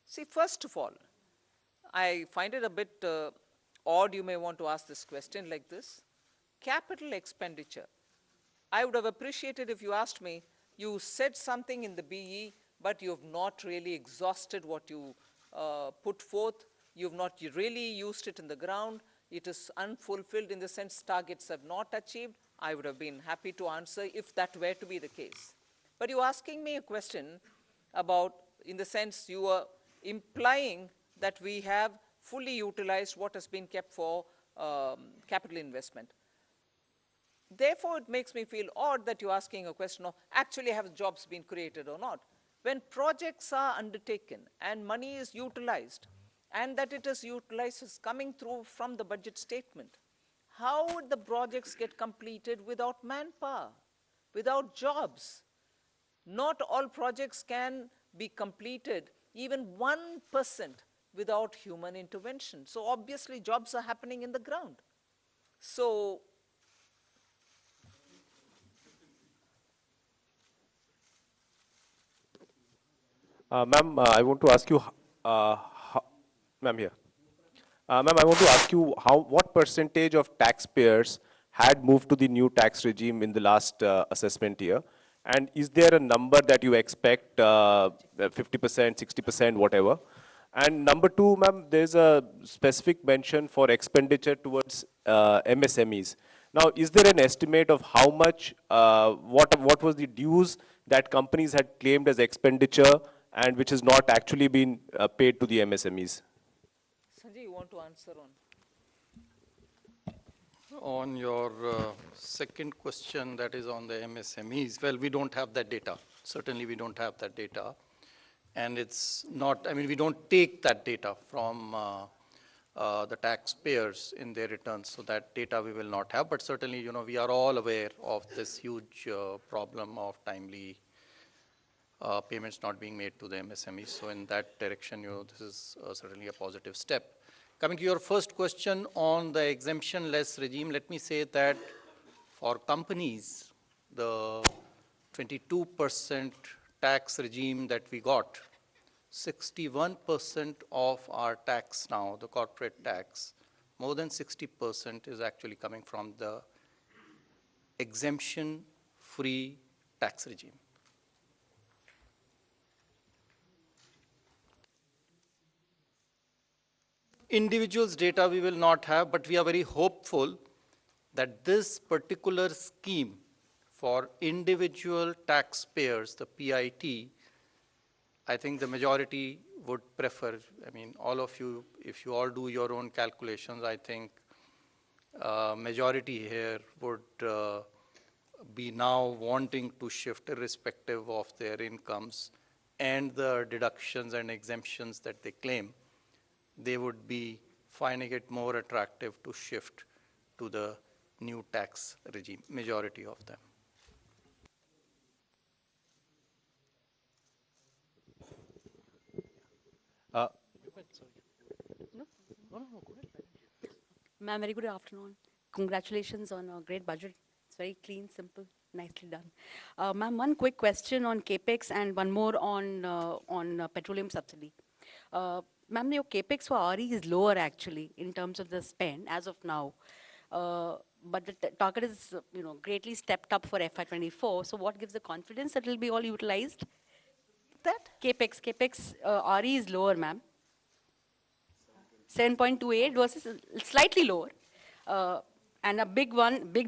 See, first of all, I find it a bit odd you may want to ask this question like this. Capital expenditure. I would have appreciated if you asked me, you said something in the BE, but you have not really exhausted what you put forth. You have not really used it in the ground. It is unfulfilled in the sense targets have not achieved. I would have been happy to answer if that were to be the case. But you're asking me a question about, in the sense you are implying that we have fully utilized what has been kept for capital investment. Therefore, it makes me feel odd that you're asking a question of actually have jobs been created or not. When projects are undertaken and money is utilized, and that it is utilized is coming through from the budget statement, how would the projects get completed without manpower, without jobs? Not all projects can be completed, even 1%, without human intervention. So obviously jobs are happening in the ground. So Ma'am, I want to ask you, ma'am here. Ma'am, I want to ask you what percentage of taxpayers had moved to the new tax regime in the last assessment year? And is there a number that you expect, 50%, 60%, whatever? And number two, ma'am, there's a specific mention for expenditure towards MSMEs. Now, is there an estimate of how much, what was the dues that companies had claimed as expenditure and which has not actually been paid to the MSMEs? Sanjay, you want to answer on? On your second question, that is on the MSMEs, well, we don't have that data. Certainly, we don't have that data. And it's not, I mean, we don't take that data from the taxpayers in their returns. So that data we will not have. But certainly, you know, we are all aware of this huge problem of timely payments not being made to the MSMEs. So in that direction, you know, this is certainly a positive step. Coming to your first question on the exemption-less regime, let me say that for companies, the 22% tax regime that we got, 61% of our tax now, the corporate tax, more than 60% is actually coming from the exemption-free tax regime. Individuals' data we will not have, but we are very hopeful that this particular scheme for individual taxpayers, the PIT, I think the majority would prefer. I mean, all of you, if you all do your own calculations, I think majority here would be now wanting to shift irrespective of their incomes and the deductions and exemptions that they claim. They would be finding it more attractive to shift to the new tax regime, majority of them. Ma'am, very good afternoon. Congratulations on a great budget. It's very clean, simple, nicely done. Ma'am, one quick question on CAPEX and one more on petroleum subsidy. Ma'am, your CAPEX for RE is lower actually in terms of the spend as of now. But the target is, you know, greatly stepped up for FY24. So what gives the confidence that it will be all utilized? That CAPEX RE is lower, ma'am. 7.28 versus slightly lower. And a big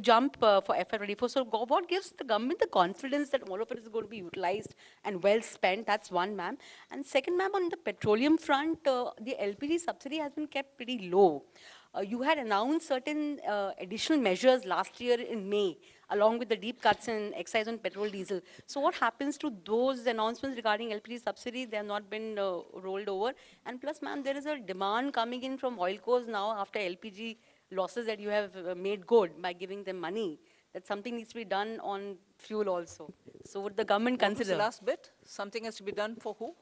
jump for FY24. So what gives the government the confidence that all of it is going to be utilized and well spent? That's one, ma'am. And second, ma'am, on the petroleum front, the LPG subsidy has been kept pretty low. You had announced certain additional measures last year in May, along with the deep cuts in excise on petrol, diesel. So what happens to those announcements regarding LPG subsidy? They have not been rolled over. And plus, ma'am, there is a demand coming in from oil cores now after LPG losses that you have made good by giving them money, that something needs to be done on fuel also. So would the government consider? What was the last bit? Something has to be done for who?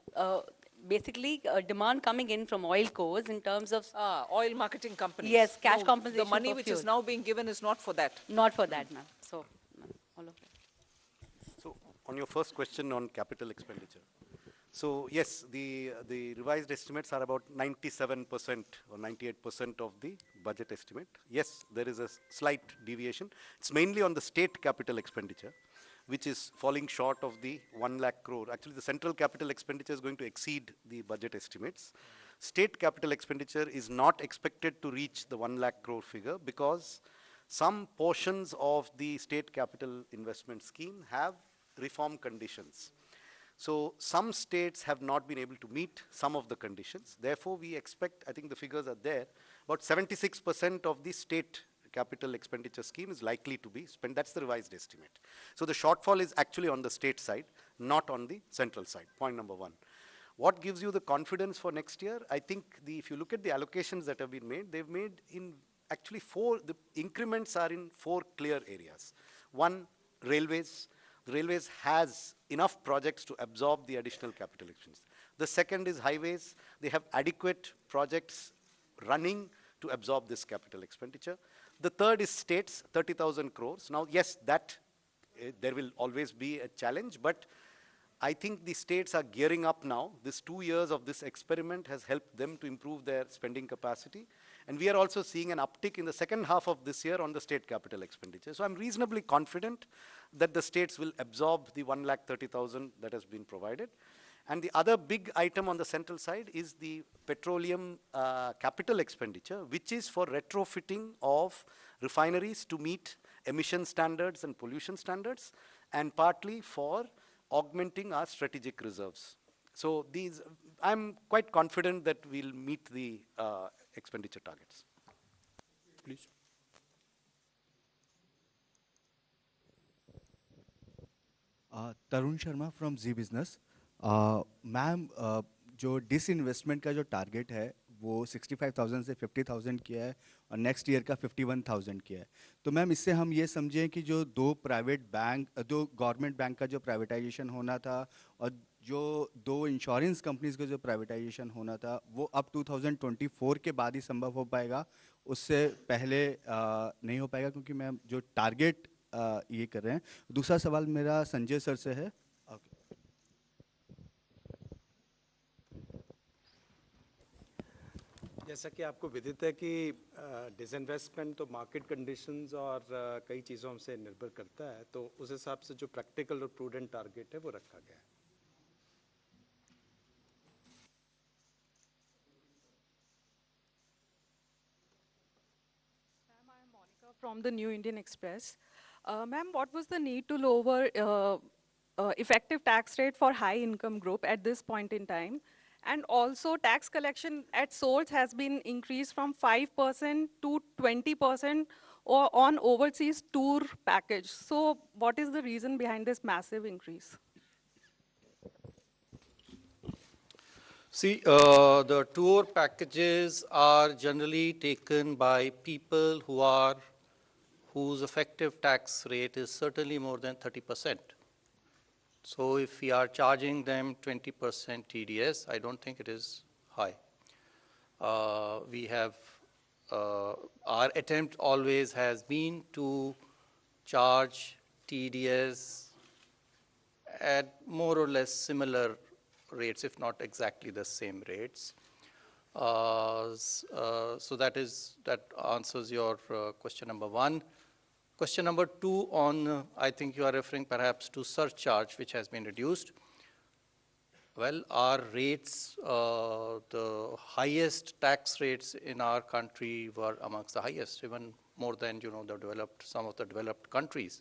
Basically, demand coming in from oil cores in terms of... oil marketing companies. Yes, cash compensation. The money which is now being given is not for that. Not for that, ma'am. So, all of that. So, on your first question on capital expenditure, So yes, the revised estimates are about 97% or 98% of the budget estimate. Yes, there is a slight deviation. It's mainly on the state capital expenditure, which is falling short of the 1 lakh crore. Actually, the central capital expenditure is going to exceed the budget estimates. State capital expenditure is not expected to reach the 1 lakh crore figure because some portions of the state capital investment scheme have reform conditions. So some states have not been able to meet some of the conditions. Therefore, we expect, I think the figures are there, about 76% of the state capital expenditure scheme is likely to be spent. That's the revised estimate. So the shortfall is actually on the state side, not on the central side, point number one. What gives you the confidence for next year? I think if you look at the allocations that have been made, they've made in actually the increments are in 4 clear areas. One, railways. The railways has enough projects to absorb the additional capital expenditure. The second is highways. They have adequate projects running to absorb this capital expenditure. The third is states, 30,000 crores. Now, yes, there will always be a challenge, but I think the states are gearing up now. This 2 years of this experiment has helped them to improve their spending capacity. And we are also seeing an uptick in the second half of this year on the state capital expenditure. So I'm reasonably confident that the states will absorb the 1,30,000 that has been provided. And the other big item on the central side is the petroleum capital expenditure, which is for retrofitting of refineries to meet emission standards and pollution standards, and partly for augmenting our strategic reserves. So I'm quite confident that we'll meet the expenditure targets. Please. Tarun Sharma from Zee Business. Ma'am, जो disinvestment का जो target है वो 65,000 से 50,000 किया है और next year का 51,000 किया है। तो मैम, इससे हम ये समझें कि जो दो गवर्नमेंट बैंक का जो प्राइवेटाइजेशन होना था और जो 2 इंश्योरेंस कंपनीज का जो प्राइवेटाइजेशन होना था वो अब 2024 के बाद ही संभव हो पाएगा, उससे पहले नहीं हो पाएगा, क्योंकि मैम जो टारगेट ये कर रहे हैं। दूसरा सवाल मेरा संजय सर से है। जैसा कि आपको विदित है कि डिसइन्वेस्टमेंट तो मार्केट कंडीशंस और कई चीज़ों से निर्भर करता है, तो उस हिसाब से जो प्रैक्टिकल और प्रूडेंट टारगेट है वो रखा गया है। Ma'am, I am Monica from the New Indian Express. Ma'am, what was the need to lower effective tax rate for high income group at this point in time? And also tax collection at source has been increased from 5% to 20% or on overseas tour package. So what is the reason behind this massive increase? See, the tour packages are generally taken by people whose effective tax rate is certainly more than 30%. So if we are charging them 20% TDS, I don't think it is high. Our attempt always has been to charge TDS at more or less similar rates, if not exactly the same rates. So that answers your question number 1. Question number 2 on, I think you are referring perhaps to surcharge, which has been reduced. Well, our rates, the highest tax rates in our country were amongst the highest, even more than, some of the developed countries.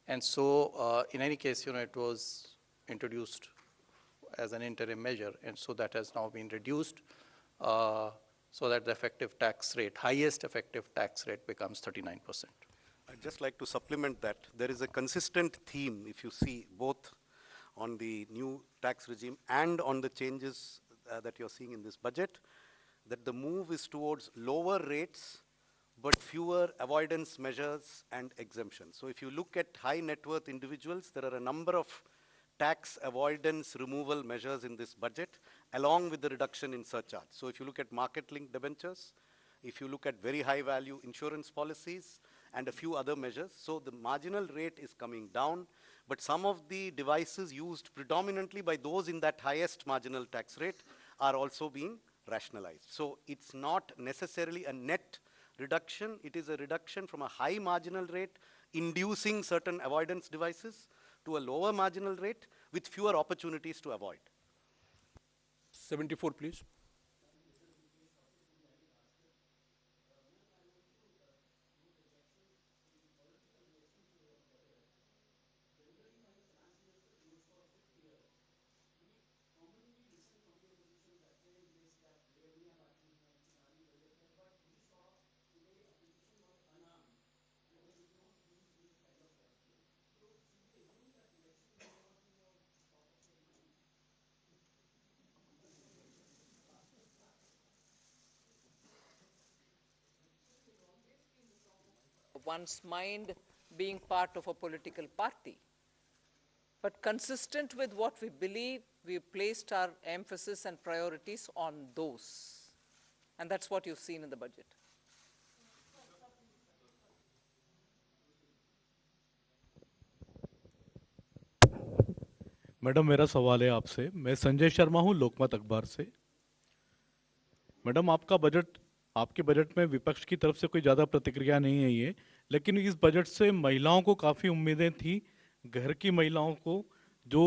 And so, in any case, it was introduced as an interim measure, and so that has now been reduced, so that the effective tax rate, highest effective tax rate becomes 39%. I'd just like to supplement that. There is a consistent theme, if you see, both on the new tax regime and on the changes that you're seeing in this budget, that the move is towards lower rates, but fewer avoidance measures and exemptions. So if you look at high net worth individuals, there are a number of tax avoidance removal measures in this budget, along with the reduction in surcharge. So if you look at market-linked debentures, if you look at very high value insurance policies, and a few other measures. So the marginal rate is coming down. but some of the devices used predominantly by those in that highest marginal tax rate are also being rationalized. So it's not necessarily a net reduction, it is a reduction from a high marginal rate inducing certain avoidance devices to a lower marginal rate with fewer opportunities to avoid. 74, please. One's mind being part of a political party. But consistent with what we believe, we placed our emphasis and priorities on those. And that's what you've seen in the budget. Madam मेरा सवाल है आपसे। मैं संजय शर्मा हूं लोकमत अखबार से। Madam आपके budget में विपक्ष की तरफ से कोई ज़्यादा प्रतिक्रिया नहीं आई है, लेकिन इस बजट से महिलाओं को काफ़ी उम्मीदें थी। घर की महिलाओं को जो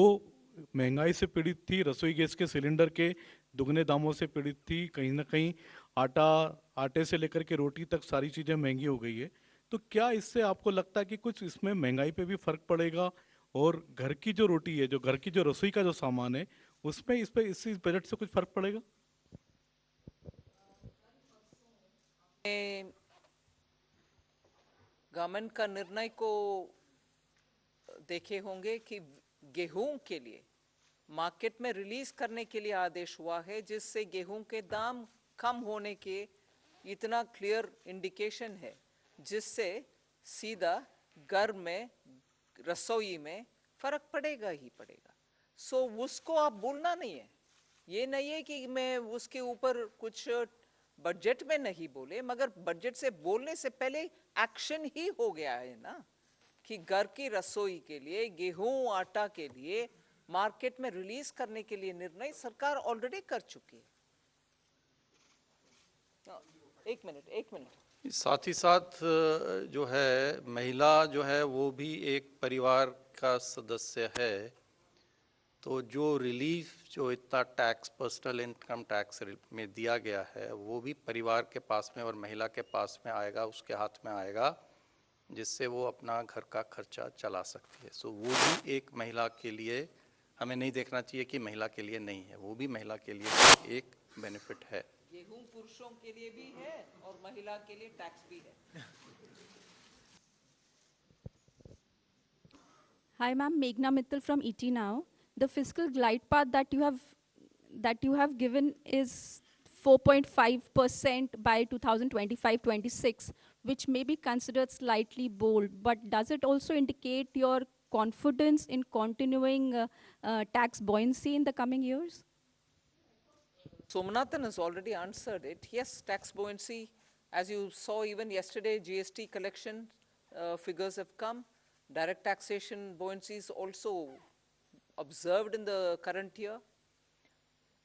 महंगाई से पीड़ित थी, रसोई गैस के सिलेंडर के दुगने दामों से पीड़ित थी, कहीं ना कहीं आटे से लेकर के रोटी तक सारी चीज़ें महंगी हो गई है। तो क्या इससे आपको लगता है कि कुछ इसमें महंगाई पे भी फर्क पड़ेगा और घर की जो रोटी है, जो घर की जो रसोई का जो सामान है, उसमें इस बजट से कुछ फर्क पड़ेगा? गवर्नमेंट का निर्णय को देखे होंगे कि गेहूं के लिए मार्केट में रिलीज करने के लिए आदेश हुआ है, जिससे गेहूं के दाम कम होने के इतना क्लियर इंडिकेशन है, जिससे सीधा घर में रसोई में फर्क पड़ेगा ही पड़ेगा। सो उसको आप बोलना नहीं है, ये नहीं है कि मैं उसके ऊपर कुछ बजट में नहीं बोले, मगर बजट से बोलने से पहले एक्शन ही हो गया है ना, कि घर की रसोई के लिए गेहूं आटा के लिए मार्केट में रिलीज करने के लिए निर्णय सरकार ऑलरेडी कर चुकी है। एक मिनट। साथ ही साथ जो है महिला जो है वो भी एक परिवार का सदस्य है, तो जो रिलीफ जो इतना टैक्स पर्सनल इनकम टैक्स में दिया गया है वो भी परिवार के पास में और महिला के पास में आएगा, उसके हाथ में आएगा, जिससे वो अपना घर का खर्चा चला सकती है। सो वो भी एक महिला के लिए हमें नहीं देखना चाहिए कि महिला के लिए नहीं है, वो भी महिला के लिए एक बेनिफिट है। गेहूं पुरुषों के लिए भी है और महिला के लिए टैक्स भी है। Hi, ma'am. Meghna Mittal from ET Now. The fiscal glide path that you have given is 4.5% by 2025-26, which may be considered slightly bold. But does it also indicate your confidence in continuing tax buoyancy in the coming years? Somanathan has already answered it. Yes, tax buoyancy, as you saw even yesterday, GST collection figures have come. Direct taxation buoyancy is also observed in the current year.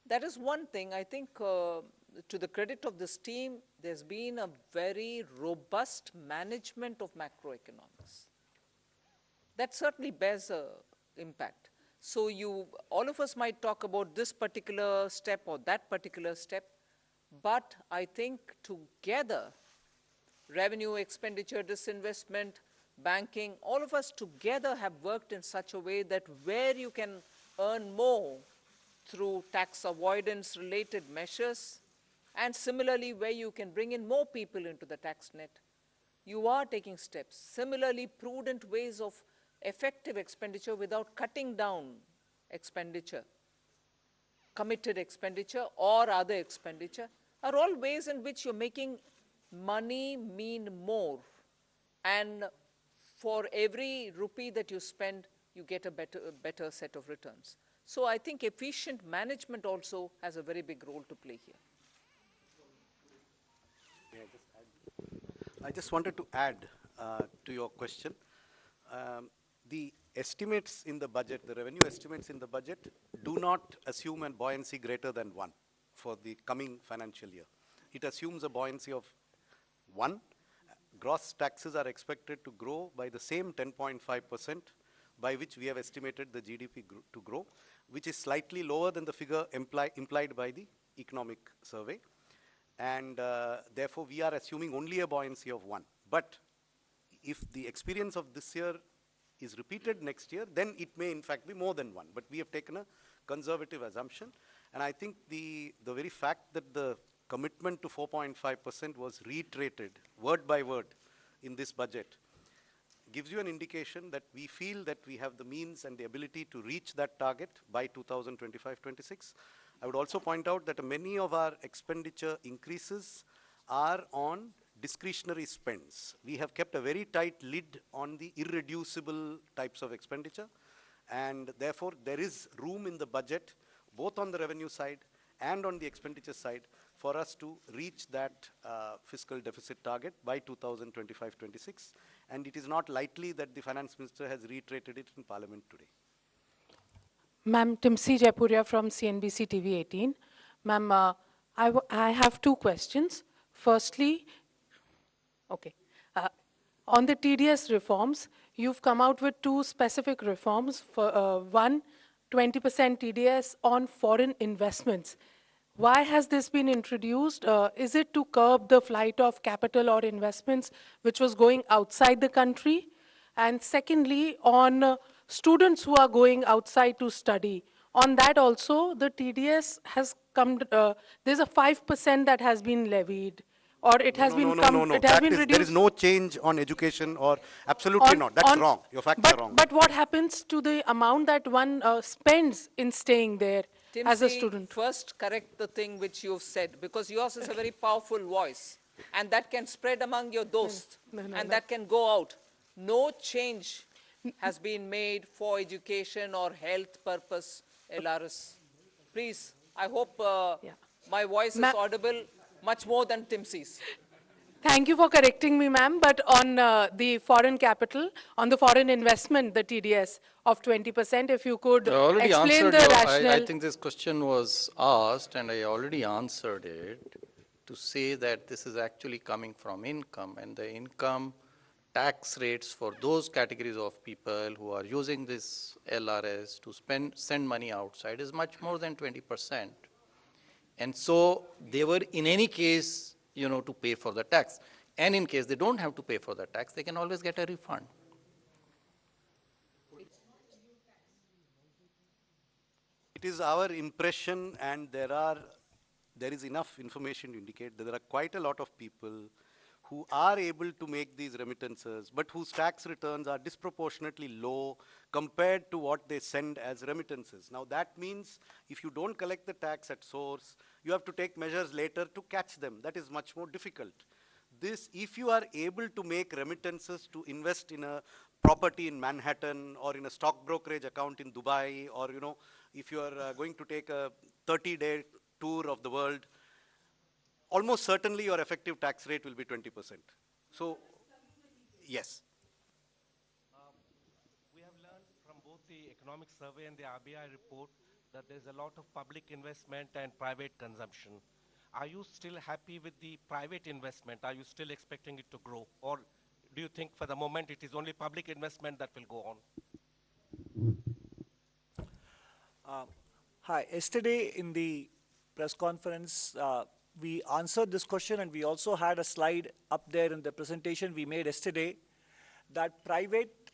That is one thing. I think to the credit of this team, there's been a very robust management of macroeconomics. That certainly bears an impact. So all of us might talk about this particular step or that particular step, but I think together, revenue, expenditure, disinvestment, banking, all of us together have worked in such a way that where you can earn more through tax avoidance related measures, and similarly where you can bring in more people into the tax net, you are taking steps. Similarly, prudent ways of effective expenditure without cutting down expenditure, committed expenditure or other expenditure, are all ways in which you're making money mean more. And for every rupee that you spend, you get a better set of returns. So I think efficient management also has a very big role to play here. I just wanted to add to your question. The estimates in the budget, the revenue estimates in the budget do not assume a buoyancy greater than 1 for the coming financial year. It assumes a buoyancy of 1. Gross taxes are expected to grow by the same 10.5% by which we have estimated the GDP to grow, which is slightly lower than the figure implied by the economic survey. And therefore, we are assuming only a buoyancy of 1. But if the experience of this year is repeated next year, then it may in fact be more than 1. But we have taken a conservative assumption. And I think the very fact that the commitment to 4.5% was reiterated word by word in this budget gives you an indication that we feel that we have the means and the ability to reach that target by 2025-26. I would also point out that many of our expenditure increases are on discretionary spends. We have kept a very tight lid on the irreducible types of expenditure, and therefore there is room in the budget, both on the revenue side and on the expenditure side, for us to reach that fiscal deficit target by 2025-26. And it is not likely that the finance minister has reiterated it in parliament today. Ma'am, Timsi Jaipuria from CNBC TV 18. Ma'am, I have two questions. Firstly, on the TDS reforms, you've come out with two specific reforms. For one, 20% TDS on foreign investments. Why has this been introduced? Is it to curb the flight of capital or investments which was going outside the country? And secondly, on students who are going outside to study, on that also the TDS has come, there's a 5% that has been levied, or it has been reduced. There is no change on education, or absolutely not. That's wrong. Your facts are wrong. But what happens to the amount that one spends in staying there as a student? First correct the thing which you've said, because yours is a very powerful voice, and that can spread among your dosts, and that can go out. No change has been made for education or health purpose, LRS. Please, I hope my voice is audible much more than Timsi's. Thank you for correcting me, ma'am. But on the foreign capital, on the foreign investment, the TDS of 20%, if you could explain the rationale. I think this question was asked, and I already answered it, to say that this is actually coming from income, and the income tax rates for those categories of people who are using this LRS to send money outside is much more than 20%. And so they were, in any case, to pay for the tax. And in case they don't have to pay for the tax, they can always get a refund. It is our impression, and there is enough information to indicate that there are quite a lot of people who are able to make these remittances, but whose tax returns are disproportionately low compared to what they send as remittances. Now that means if you don't collect the tax at source, you have to take measures later to catch them. That is much more difficult. If you are able to make remittances to invest in a property in Manhattan, or in a stock brokerage account in Dubai, or if you are going to take a 30-day tour of the world, almost certainly your effective tax rate will be 20%. So, yes. We have learned from both the economic survey and the RBI report that there's a lot of public investment and private consumption. Are you still happy with the private investment? Are you still expecting it to grow? Or do you think for the moment it is only public investment that will go on? Hi, yesterday in the press conference, we answered this question, and we also had a slide up there in the presentation we made yesterday that private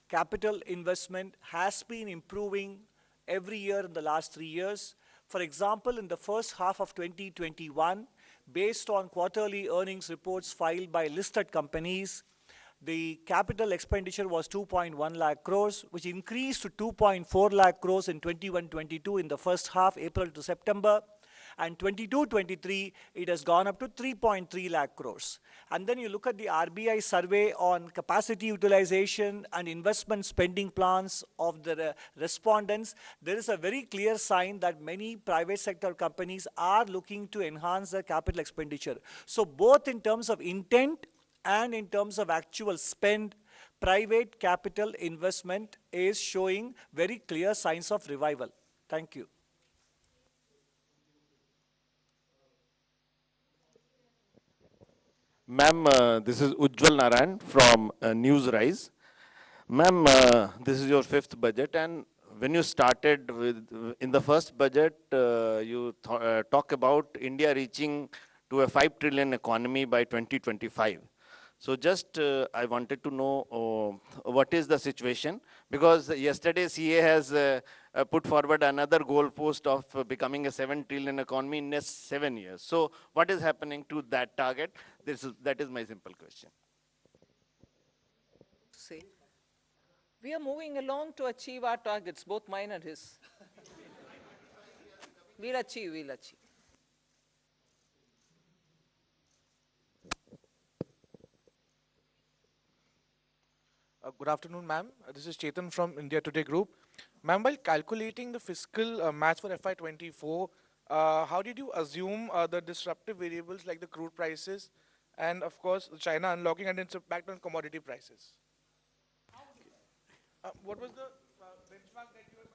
capital investment has been improving every year in the last 3 years. For example, in the first half of 2021, based on quarterly earnings reports filed by listed companies, the capital expenditure was 2.1 lakh crores, which increased to 2.4 lakh crores in 21-22 in the first half, April to September. And 22-23, it has gone up to 3.3 lakh crores. And then you look at the RBI survey on capacity utilization and investment spending plans of the respondents. There is a very clear sign that many private sector companies are looking to enhance their capital expenditure. So both in terms of intent and in terms of actual spend, private capital investment is showing very clear signs of revival. Thank you. Ma'am, this is Ujjwal Narayan from Newsrise. Ma'am, this is your fifth budget, and when you started in the first budget, you talk about India reaching to a 5 trillion economy by 2025. So just I wanted to know what is the situation, because yesterday CA has put forward another goal post of becoming a 7 trillion economy in next 7 years. So what is happening to that target? That is my simple question. Say, we are moving along to achieve our targets, both mine and his. We'll achieve, we'll achieve. Good afternoon, ma'am. This is Chetan from India Today Group. Ma'am, while calculating the fiscal match for FY24, how did you assume the disruptive variables like the crude prices and, of course, China unlocking and its impact on commodity prices? What was the benchmark that you were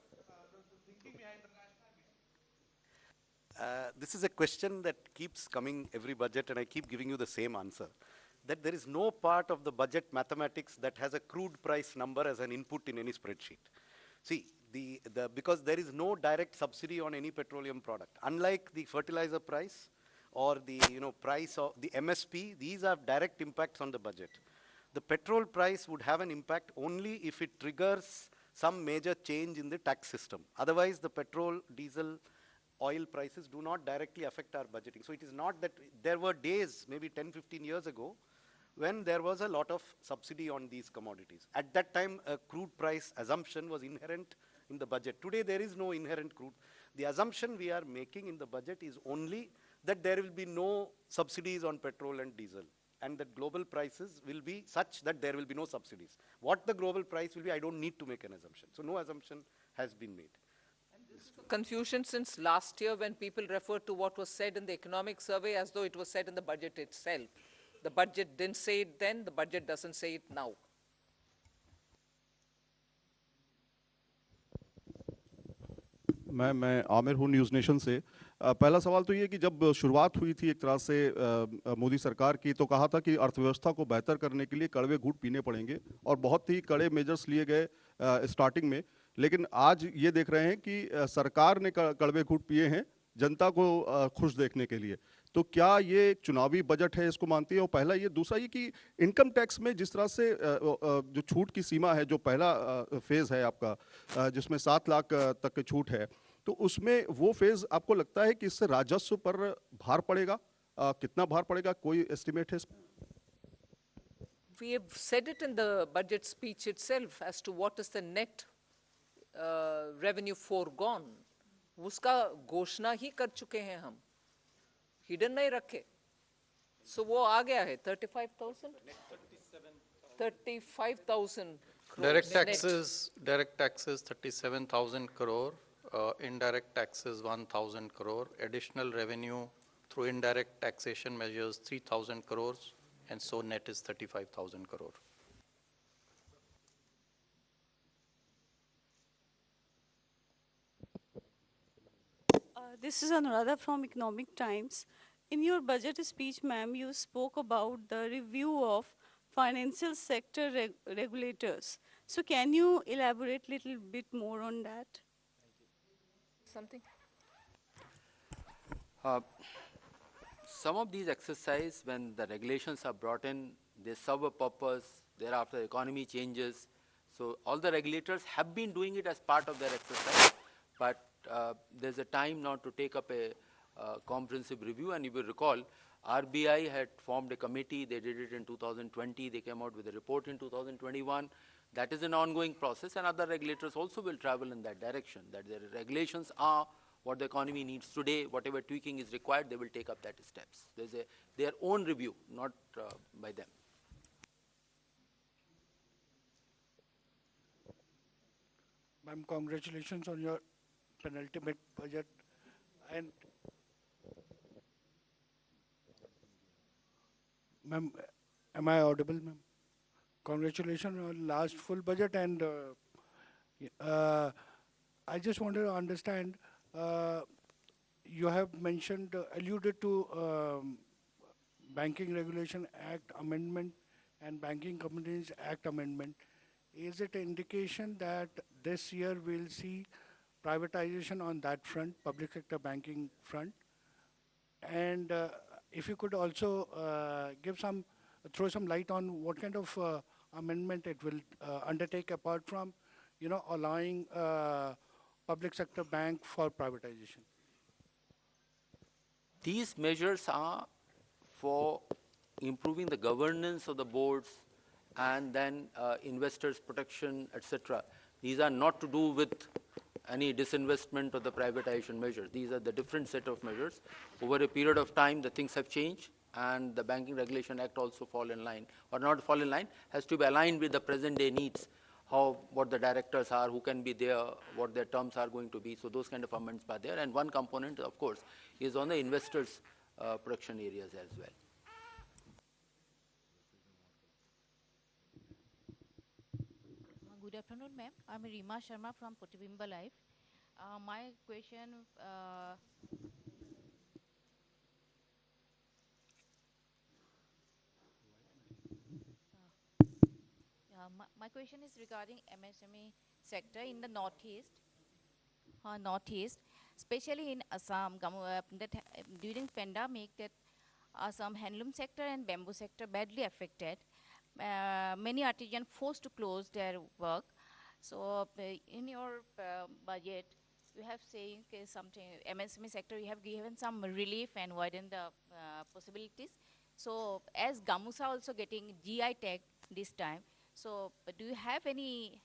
the thinking behind the rationale? This is a question that keeps coming every budget, and I keep giving you the same answer. That there is no part of the budget mathematics that has a crude price number as an input in any spreadsheet. See, because there is no direct subsidy on any petroleum product. Unlike the fertilizer price or the price of the MSP, these have direct impacts on the budget. The petrol price would have an impact only if it triggers some major change in the tax system. Otherwise, the petrol, diesel, oil prices do not directly affect our budgeting. So it is not that there were days, maybe 10, 15 years ago, when there was a lot of subsidy on these commodities. At that time, a crude price assumption was inherent in the budget. Today, there is no inherent crude. The assumption we are making in the budget is only that there will be no subsidies on petrol and diesel, and that global prices will be such that there will be no subsidies. What the global price will be, I don't need to make an assumption. So no assumption has been made. Confusion since last year when people referred to what was said in the economic survey as though it was said in the budget itself. The budget didn't say it then, the budget doesn't say it now. मैं आमिर हूँ news nation से। पहला सवाल तो ये कि जब शुरुआत हुई थी एक तरह से मोदी सरकार की, तो कहा था कि अर्थव्यवस्था को बेहतर करने के लिए कड़वे घूंट पीने पड़ेंगे और बहुत ही कड़े मेजर्स लिए गए स्टार्टिंग में। लेकिन आज ये देख रहे हैं कि सरकार ने कड़वे घूंट पिए हैं जनता को खुश देखने के लिए। तो क्या ये एक चुनावी बजट है, इसको मानती है? और पहला ये, दूसरा ये कि इनकम टैक्स में जिस तरह से जो छूट की सीमा है, जो पहला फेज़ है आपका जिसमें 7 लाख तक की छूट है, तो उसमें वो फेज़ आपको लगता है कि इससे राजस्व पर भार पड़ेगा? कितना भार पड़ेगा, कोई एस्टिमेट है इसमें? We have said it in the budget speech itself as to what is the net revenue foregone. उसका घोषणा ही कर चुके हैं हम, हिडन नहीं रखे। So वो आ गया है 35,000? 35,000 Direct taxes 37,000 crore, indirect taxes 1,000 crore, additional revenue through indirect taxation measures 3,000 crores, and so net is 35,000 crore. This is Anuradha from Economic Times. In your budget speech, ma'am, you spoke about the review of financial sector regulators. So can you elaborate a little bit more on that? Something? Some of these exercises, when the regulations are brought in, they serve a purpose, thereafter the economy changes. So all the regulators have been doing it as part of their exercise, but there's a time now to take up a comprehensive review. And you will recall, RBI had formed a committee, they did it in 2020, they came out with a report in 2021. That is an ongoing process, and other regulators also will travel in that direction, that their regulations are what the economy needs today, whatever tweaking is required, they will take up that steps. There's their own review, not by them. Ma'am, congratulations on your penultimate budget. And ma'am, am I audible, ma'am? congratulations on last full budget, and I just wanted to understand, you have mentioned, alluded to Banking Regulation Act amendment and Banking Companies Act amendment. Is it an indication that this year we'll see privatization on that front, public sector banking front? And if you could also throw some light on what kind of amendment it will undertake apart from, allowing public sector bank for privatization. These measures are for improving the governance of the boards and then investors' protection, etc. These are not to do with any disinvestment or the privatization measures. These are the different set of measures. Over a period of time, the things have changed, and the Banking Regulation Act also fall in line, or not fall in line, has to be aligned with the present day needs, what the directors are, who can be there, what their terms are going to be. So those kind of amendments are there. And one component, of course, is on the investors' protection areas as well. Good afternoon, ma'am. I'm Rima Sharma from Potibimba Life. My question, my question is regarding MSME sector in the Northeast. Northeast, especially in Assam, during pandemic, that Assam handloom sector and bamboo sector badly affected. Many artisans forced to close their work. So in your budget, you have saying something, MSME sector, you have given some relief and widened the possibilities. So as Gamusa also getting GI tag this time, so do you have any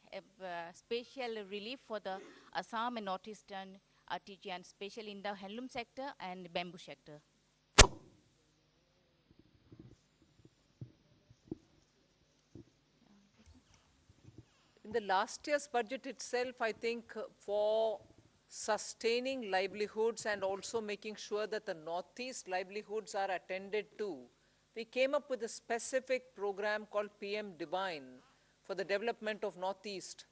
special relief for the Assam and Northeastern artisans, especially in the handloom sector and bamboo sector? In the last year's budget itself, I think for sustaining livelihoods and also making sure that the Northeast livelihoods are attended to, we came up with a specific program called PM Divine for the development of Northeast.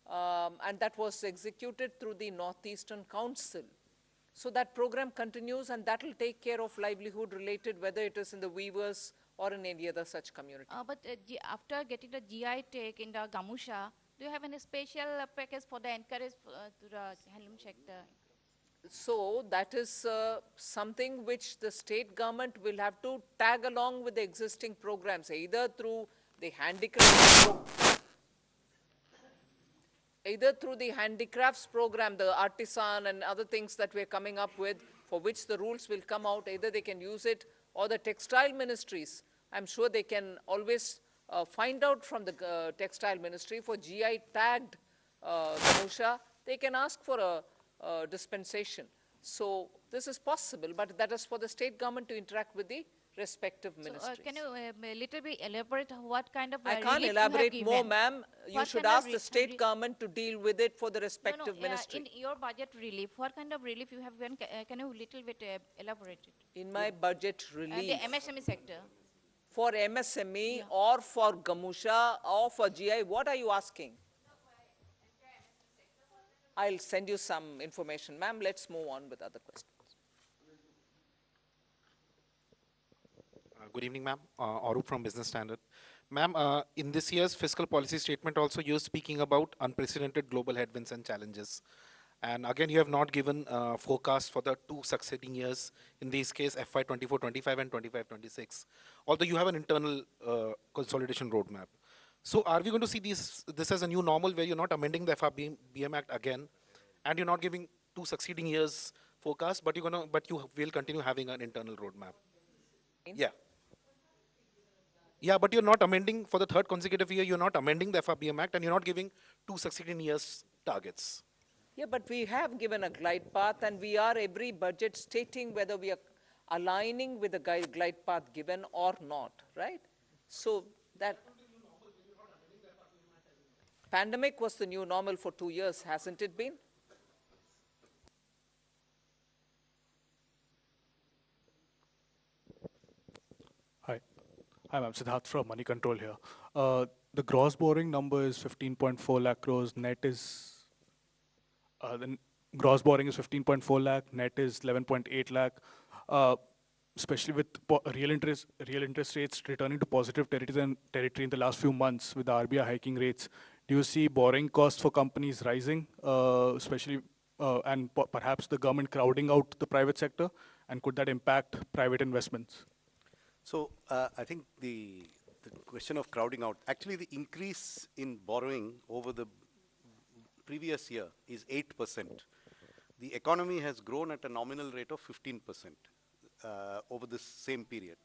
And that was executed through the Northeastern Council. So that program continues, and that will take care of livelihood related, whether it is in the weavers or in any other such community. But after getting the GI tag in the Gamusha, do you have any special package for the encourage to the handloom sector? So that is something which the state government will have to tag along with the existing programs, either through the handicrafts program, the artisan and other things that we're coming up with, for which the rules will come out, either they can use it, or the textile ministries. I'm sure they can always find out from the textile ministry for GI tagged Gamusha, they can ask for a dispensation. So this is possible, but that is for the state government to interact with the respective ministries. Can you a little bit elaborate what kind of I can't elaborate more, ma'am. You should ask the state government to deal with it for the respective ministry. In your budget relief, what kind of relief you have given? Can you little bit elaborate it? In my budget relief. The MSME sector. For MSME or for Gamusha or for GI, what are you asking? I'll send you some information. Ma'am, let's move on with other questions. Good evening, ma'am. Arup from Business Standard. Ma'am, in this year's fiscal policy statement also, you're speaking about unprecedented global headwinds and challenges. And again, you have not given forecast for the two succeeding years, in this case, FY 24-25 and 25-26, although you have an internal consolidation roadmap. So are we going to see this as a new normal where you're not amending the FRBM Act again, and you're not giving two succeeding years forecast, but you will continue having an internal roadmap? Yeah. Yeah, but you're not amending for the third consecutive year, you're not amending the FRBM Act, and you're not giving two succeeding years targets. Yeah, but we have given a glide path, and we are every budget stating whether we are aligning with the glide path given or not, right? So that pandemic was the new normal for 2 years, hasn't it been? Hi, ma'am. Siddharth from Money Control here. the gross borrowing number is 15.4 lakh crores, net is, gross borrowing is 15.4 lakh, net is 11.8 lakh. Especially with real interest rates returning to positive territory in the last few months with the RBI hiking rates, do you see borrowing costs for companies rising, especially and perhaps the government crowding out the private sector, and could that impact private investments? So I think the question of crowding out, actually the increase in borrowing over the previous year is 8%. The economy has grown at a nominal rate of 15% over this same period.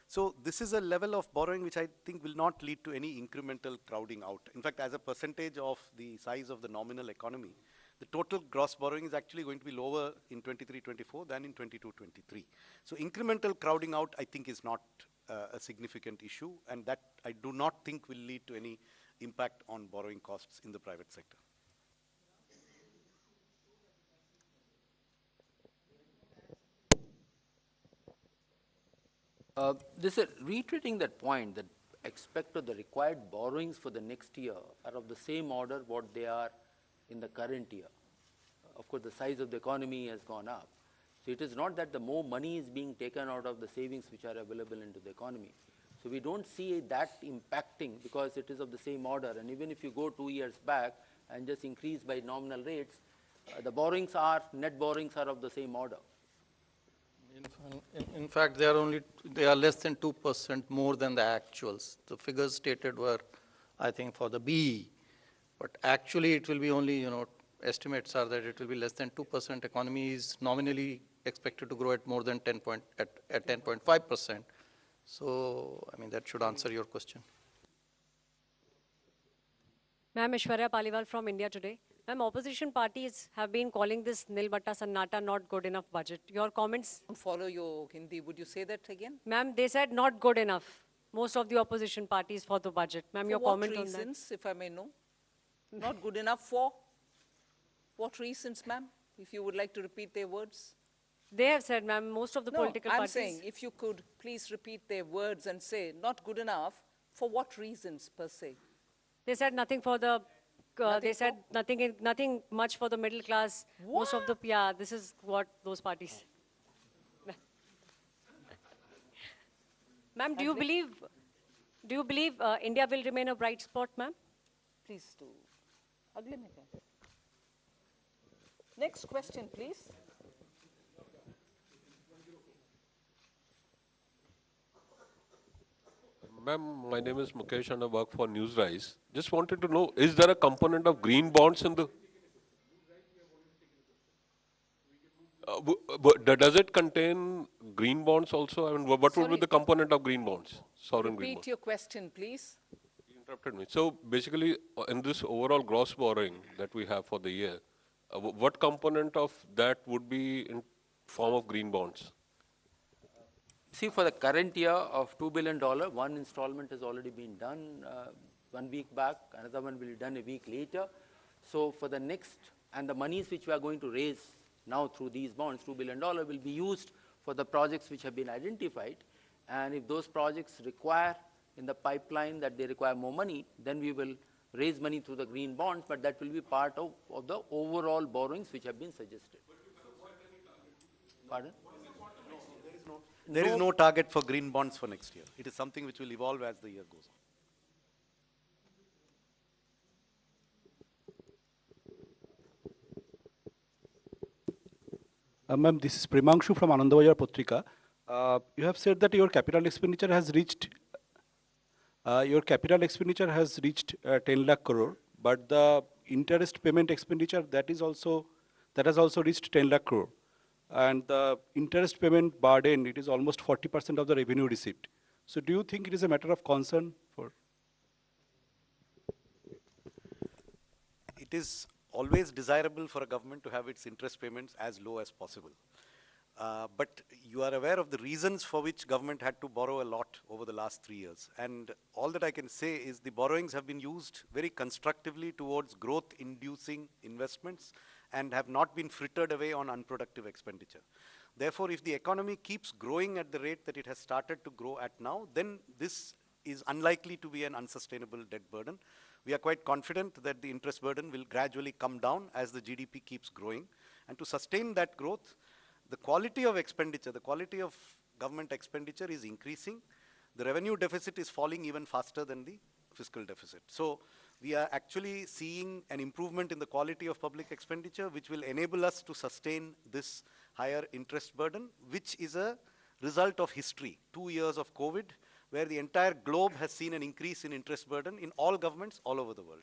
So this is a level of borrowing which I think will not lead to any incremental crowding out. In fact, as a percentage of the size of the nominal economy, the total gross borrowing is actually going to be lower in 23-24 than in 22-23. So incremental crowding out, I think, is not a significant issue, and that I do not think will lead to any impact on borrowing costs in the private sector. This is reiterating that point that expected the required borrowings for the next year are of the same order what they are in the current year. Of course, the size of the economy has gone up. So it is not that the more money is being taken out of the savings which are available into the economy. So we don't see that impacting because it is of the same order. And even if you go 2 years back and just increase by nominal rates, the borrowings are, net borrowings are of the same order. In fact, they are less than 2% more than the actuals. The figures stated were, I think, for the BE, but actually it will be only, estimates are that it will be less than 2%. Economy is nominally expected to grow at more than 10.5%. So, I mean, that should answer your question. Ma'am, Ishwarya Paliwal from India Today. Ma'am, opposition parties have been calling this Nil Batta Sannata not good enough budget. Your comments? I don't follow your Hindi. Would you say that again? Ma'am, they said not good enough. Most of the opposition parties for the budget. Ma'am, your comment on that? For what reasons, if I may know? Not good enough for? What reasons, ma'am? If you would like to repeat their words. They have said, ma'am, most of the political parties. I'm saying, if you could please repeat their words and say, not good enough, for what reasons per se? They said nothing for the, they said nothing much for the middle class. What? Most of the, this is what those parties. Ma'am, do you believe India will remain a bright spot, ma'am? Please do. Next question, please. Ma'am, my name is Mukesh and I work for Newsrise. Just wanted to know, is there a component of green bonds in the... does it contain green bonds also? I mean, what would be the component of green bonds, sovereign green bonds? Repeat your question, please. You interrupted me. So basically, in this overall gross borrowing that we have for the year, what component of that would be in form of green bonds? See, for the current year of $2 billion, one installment has already been done 1 week back, another one will be done a week later. So for the next, and the monies which we are going to raise now through these bonds, $2 billion, will be used for the projects which have been identified. And if those projects require in the pipeline that they require more money, then we will raise money through the green bonds, but that will be part of the overall borrowings which have been suggested. Pardon? There is no target for green bonds for next year. It is something which will evolve as the year goes on. Ma'am, this is Primangshu from Anandabazar Patrika. You have said that your capital expenditure has reached 10 lakh crore, but the interest payment expenditure that has also reached 10 lakh crore. And the interest payment burden, it is almost 40% of the revenue received. So do you think it is a matter of concern for? It is always desirable for a government to have its interest payments as low as possible. But you are aware of the reasons for which government had to borrow a lot over the last 3 years. And all that I can say is the borrowings have been used very constructively towards growth-inducing investments and have not been frittered away on unproductive expenditure. Therefore, if the economy keeps growing at the rate that it has started to grow at now, then this is unlikely to be an unsustainable debt burden. We are quite confident that the interest burden will gradually come down as the GDP keeps growing. And to sustain that growth, the quality of expenditure, the quality of government expenditure is increasing. The revenue deficit is falling even faster than the fiscal deficit. So we are actually seeing an improvement in the quality of public expenditure, which will enable us to sustain this higher interest burden, which is a result of history, 2 years of COVID, where the entire globe has seen an increase in interest burden in all governments all over the world.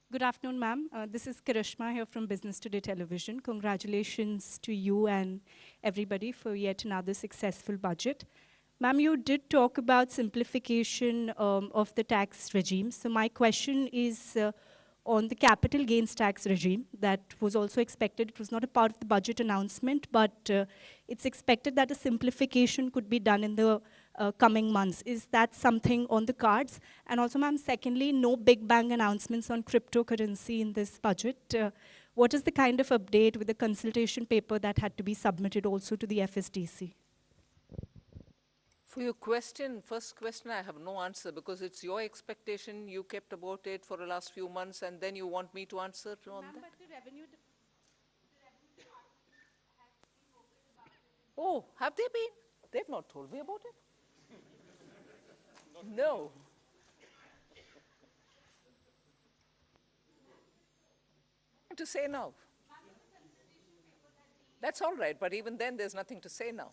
Good afternoon, ma'am. This is Karishma here from Business Today Television. Congratulations to you and everybody for yet another successful budget. Ma'am, you did talk about simplification of the tax regime. So my question is on the capital gains tax regime that was also expected. It was not a part of the budget announcement, but it's expected that a simplification could be done in the coming months. Is that something on the cards? And also, ma'am, secondly, no big bang announcements on cryptocurrency in this budget. What is the kind of update with the consultation paper that had to be submitted also to the FSDC? For your question, first question, I have no answer because it's your expectation. You kept about it for the last few months, and then you want me to answer on that? But the revenue Oh, have they been? They've not told me about it. No. To say now. That's all right, but even then there's nothing to say now.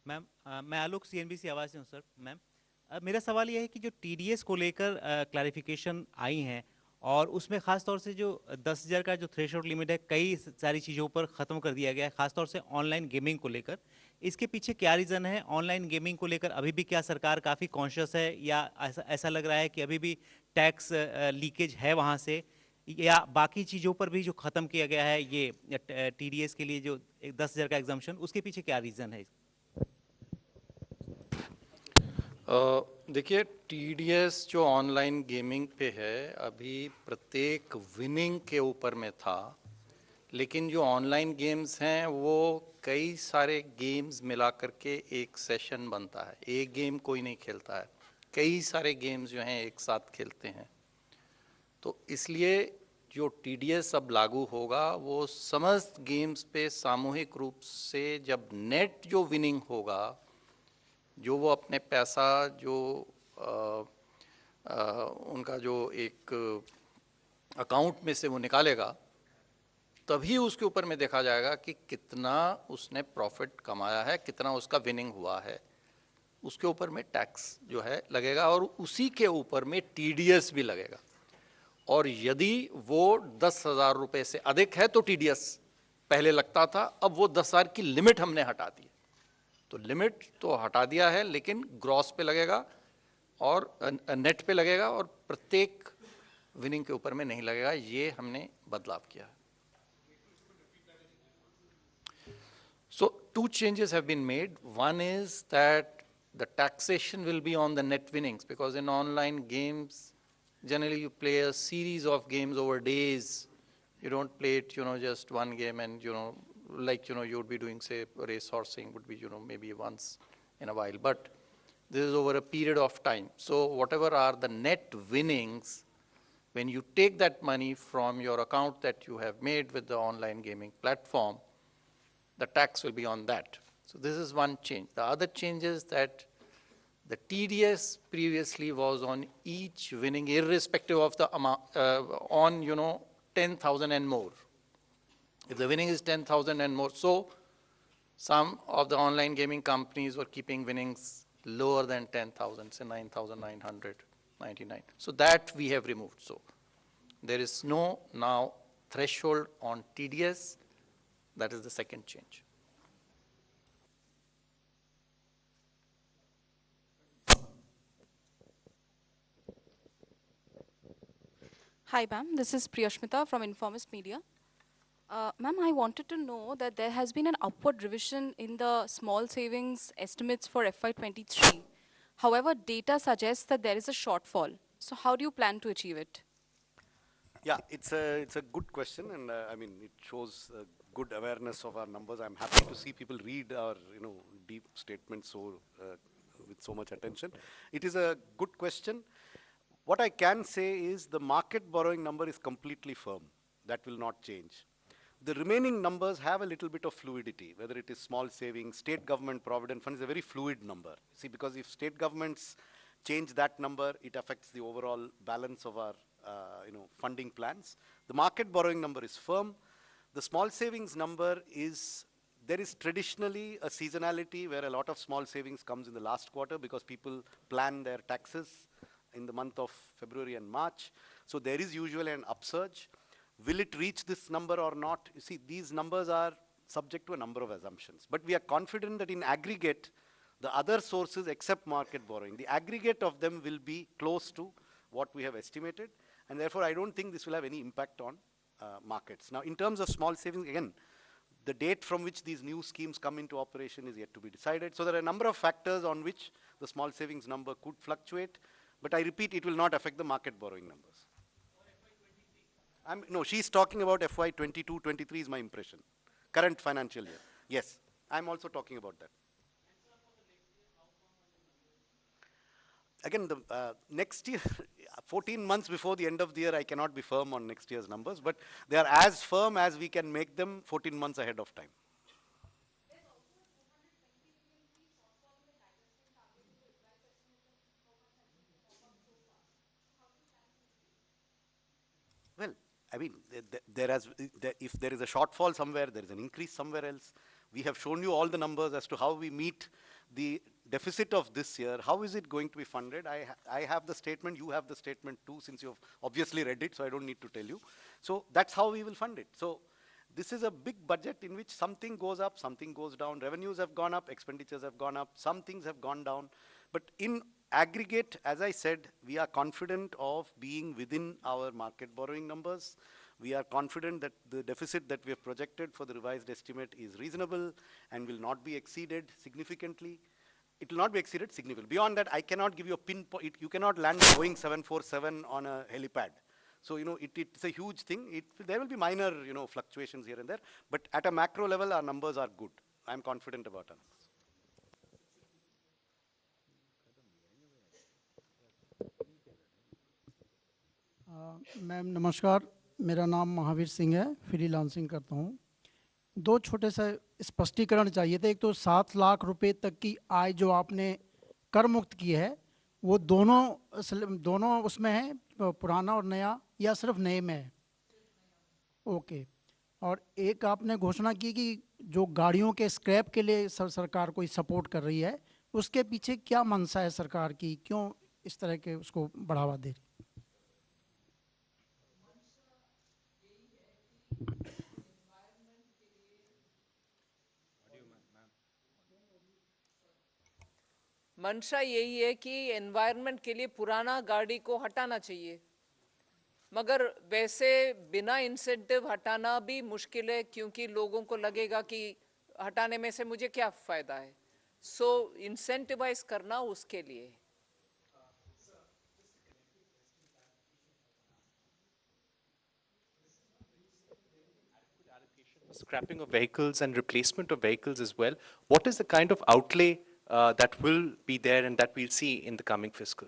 Ma'am मैं आलोक CNBC आवाज़ से हूँ sir. Ma'am मेरा सवाल यह है कि जो टीडीएस को लेकर क्लैरिफिकेशन आई हैं और उसमें ख़ास तौर से जो 10,000 का जो थ्रेशोल्ड लिमिट है कई सारी चीज़ों पर ख़त्म कर दिया गया है, ख़ास तौर से ऑनलाइन गेमिंग को लेकर। इसके पीछे क्या रीज़न है? ऑनलाइन गेमिंग को लेकर अभी भी क्या सरकार काफ़ी कॉन्शियस है या ऐसा लग रहा है कि अभी भी टैक्स लीकेज है वहाँ से, या बाकी चीज़ों पर भी जो ख़त्म किया गया है ये टीडीएस के लिए जो 10,000 का एग्जम्पशन, उसके पीछे क्या रीज़न है? देखिए, टीडीएस जो ऑनलाइन गेमिंग पे है अभी प्रत्येक विनिंग के ऊपर में था, लेकिन जो ऑनलाइन गेम्स हैं वो कई सारे गेम्स मिला करके एक सेशन बनता है। एक गेम कोई नहीं खेलता है, कई सारे गेम्स जो हैं एक साथ खेलते हैं। तो इसलिए जो टीडीएस अब लागू होगा वो समस्त गेम्स पे सामूहिक रूप से जब नेट जो विनिंग होगा, जो वो अपने पैसा जो उनका जो एक अकाउंट में से वो निकालेगा, तभी उसके ऊपर में देखा जाएगा कि कितना उसने प्रॉफिट कमाया है, कितना उसका विनिंग हुआ है। उसके ऊपर में टैक्स जो है लगेगा और उसी के ऊपर में टीडीएस भी लगेगा। और यदि वो 10,000 रुपये से अधिक है तो टीडीएस पहले लगता था, अब वो 10,000 की लिमिट हमने हटा दी। तो लिमिट तो हटा दिया है, लेकिन ग्रॉस पे लगेगा और नेट पे लगेगा और प्रत्येक विनिंग के ऊपर में नहीं लगेगा। ये हमने बदलाव किया है। So 2 changes have been made. One is that the taxation will be on the net winnings, because in online games generally you play a series of games over days. You don't play it, just one game and, like, you would be doing, say, race horsing would be, maybe once in a while. But this is over a period of time. So whatever are the net winnings, when you take that money from your account that you have made with the online gaming platform, the tax will be on that. So this is one change. The other change is that the TDS previously was on each winning, irrespective of the amount, on, 10,000 and more. If the winning is 10,000 and more, so some of the online gaming companies were keeping winnings lower than 10,000, say 9,999. So that we have removed. So there is no now threshold on TDS. That is the second change. Hi, ma'am. This is Priyashmita from Informist Media. Ma'am, I wanted to know that there has been an upward revision in the small savings estimates for FY23. However, data suggests that there is a shortfall. So how do you plan to achieve it? Yeah, it's a good question, and I mean it shows good awareness of our numbers. I'm happy to see people read our deep statements with so much attention. It is a good question. What I can say is the market borrowing number is completely firm. That will not change. The remaining numbers have a little bit of fluidity, whether it is small savings, state government provident fund is a very fluid number. See, because if state governments change that number, it affects the overall balance of our funding plans. The market borrowing number is firm. The small savings number is, there is traditionally a seasonality where a lot of small savings comes in the last quarter because people plan their taxes in the month of February and March. So there is usually an upsurge. Will it reach this number or not? You see, these numbers are subject to a number of assumptions. But we are confident that in aggregate, the other sources except market borrowing, the aggregate of them will be close to what we have estimated. And therefore, I don't think this will have any impact on markets. Now, in terms of small savings, again, the date from which these new schemes come into operation is yet to be decided. So there are a number of factors on which the small savings number could fluctuate. But I repeat, it will not affect the market borrowing numbers. No, she's talking about FY22-23 is my impression. Current financial year. Yes, I'm also talking about that. Again, the next year, 14 months before the end of the year, I cannot be firm on next year's numbers, but they are as firm as we can make them 14 months ahead of time. Well, I mean, if there is a shortfall somewhere, there is an increase somewhere else. We have shown you all the numbers as to how we meet the deficit of this year. How is it going to be funded? I have the statement, you have the statement too, since you've obviously read it, so I don't need to tell you. So that's how we will fund it. So this is a big budget in which something goes up, something goes down. Revenues have gone up, expenditures have gone up, some things have gone down. But in aggregate, as I said, we are confident of being within our market borrowing numbers. We are confident that the deficit that we have projected for the revised estimate is reasonable and will not be exceeded significantly. It will not be exceeded significantly. Beyond that, I cannot give you a pinpoint. You cannot land a Boeing 747 on a helipad. So, it's a huge thing. There will be minor, fluctuations here and there. But at a macro level, our numbers are good. I'm confident about our numbers. Ma'am नमस्कार, मेरा नाम महावीर सिंह है, freelancing करता हूँ। दो छोटे से स्पष्टीकरण चाहिए थे। एक तो 7 लाख रुपए तक की आय जो आपने कर मुक्त की है, वो दोनों उसमें है, पुराना और नया, या सिर्फ नए में है? ओके। और एक आपने घोषणा की कि जो गाड़ियों के स्क्रैप के लिए सरकार कोई सपोर्ट कर रही है, उसके पीछे क्या मंशा है सरकार की? क्यों इस तरह के उसको बढ़ावा दे रही? मंशा यही है कि एनवायरनमेंट के लिए पुराना गाड़ी को हटाना चाहिए, मगर वैसे बिना इंसेंटिव हटाना भी मुश्किल है, क्योंकि लोगों को लगेगा कि हटाने में से मुझे क्या फायदा है। सो इंसेंटिवाइज करना उसके लिए। Scrapping of vehicles and replacement of vehicles as well. What is the kind of outlay that will be there and that we'll see in the coming fiscal?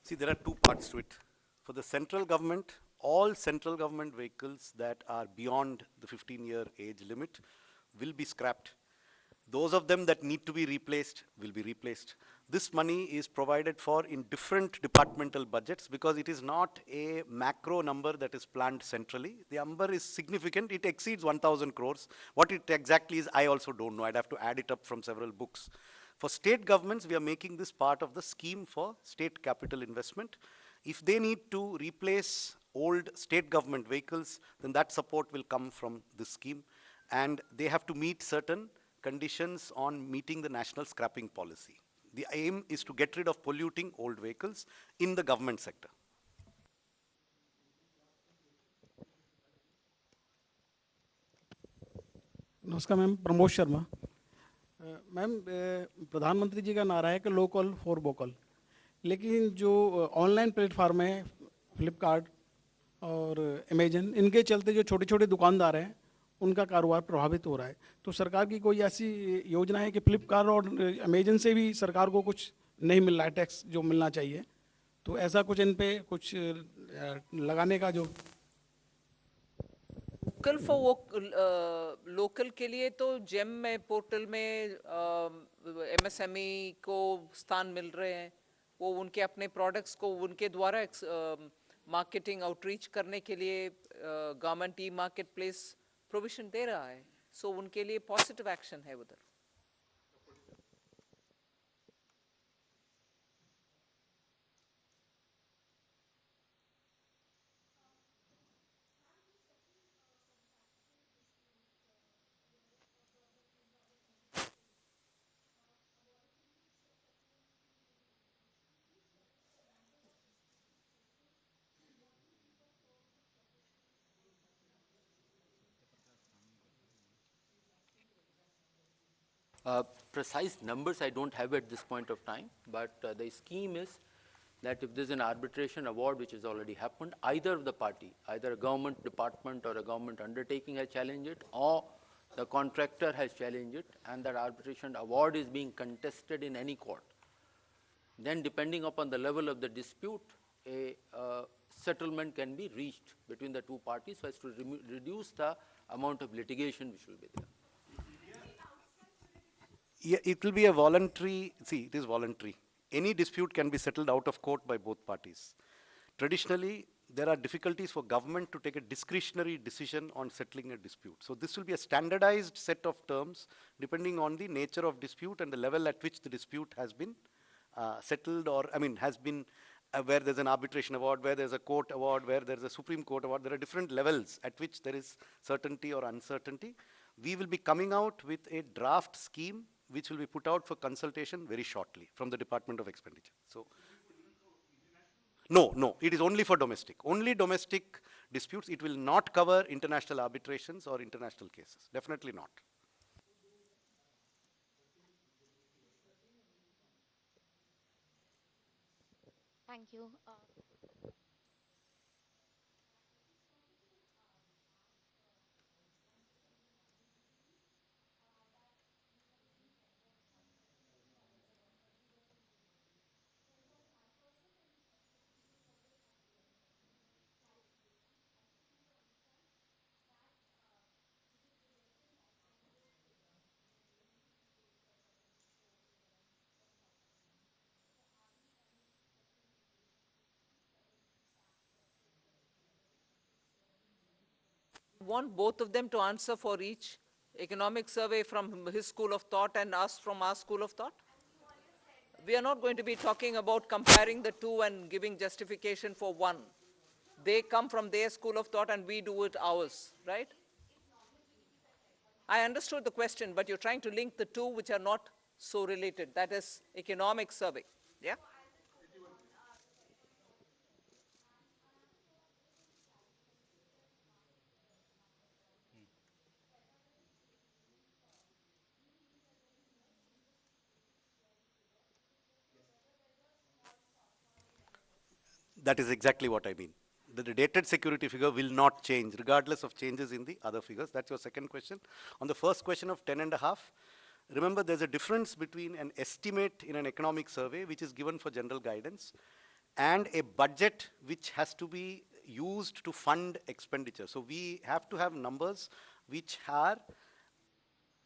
See, there are two parts to it. For the central government, all central government vehicles that are beyond the 15-year age limit will be scrapped. Those of them that need to be replaced will be replaced. This money is provided for in different departmental budgets because it is not a macro number that is planned centrally. The number is significant. It exceeds 1,000 crores. What it exactly is, I also don't know. I'd have to add it up from several books. For state governments, we are making this part of the scheme for state capital investment. If they need to replace old state government vehicles, then that support will come from this scheme. And they have to meet certain conditions on meeting the national scrapping policy. The aim is to get rid of polluting old vehicles in the government sector. नमस्कार ma'am, Pramod Sharma. Ma'am, प्रधानमंत्री जी का नारा है कि local for vocal, लेकिन जो online platform है फ्लिपकार्ट और अमेजन, इनके चलते जो छोटे छोटे दुकानदार हैं उनका कारोबार प्रभावित हो रहा है। तो सरकार की कोई ऐसी योजना है कि फ्लिपकार्ट और अमेजन से भी सरकार को कुछ नहीं मिल रहा है टैक्स जो मिलना चाहिए, तो ऐसा कुछ इन पे कुछ लगाने का जो लोकल फॉर लोकल के लिए तो जेम में पोर्टल में एमएसएमई को स्थान मिल रहे हैं। वो उनके अपने प्रोडक्ट्स को उनके द्वारा मार्केटिंग आउटरीच करने के लिए government e market place provision दे रहा है। सो उनके लिए पॉजिटिव एक्शन है उधर। Precise numbers I don't have at this point of time, but the scheme is that if there's an arbitration award which has already happened, either of the party, either a government department or a government undertaking has challenged it, or the contractor has challenged it, and that arbitration award is being contested in any court, then depending upon the level of the dispute, a settlement can be reached between the two parties so as to reduce the amount of litigation which will be there. Yeah, it will be a voluntary, see, it is voluntary. Any dispute can be settled out of court by both parties. Traditionally, there are difficulties for government to take a discretionary decision on settling a dispute. So this will be a standardized set of terms depending on the nature of dispute and the level at which the dispute has been settled, or, I mean, has been where there's an arbitration award, where there's a court award, where there's a Supreme Court award. There are different levels at which there is certainty or uncertainty. We will be coming out with a draft scheme which will be put out for consultation very shortly from the Department of Expenditure. So, no, it is only for domestic. Only domestic disputes. It will not cover international arbitrations or international cases. Definitely not. Thank you. Want both of them to answer for each economic survey from his school of thought and us from our school of thought? We are not going to be talking about comparing the two and giving justification for one. They come from their school of thought and we do it ours, right? I understood the question, but you're trying to link the two which are not so related. That is economic survey, yeah? That is exactly what I mean. The dated security figure will not change regardless of changes in the other figures. That's your second question. On the first question of 10.5, remember there's a difference between an estimate in an economic survey, which is given for general guidance, and a budget which has to be used to fund expenditure. So we have to have numbers which are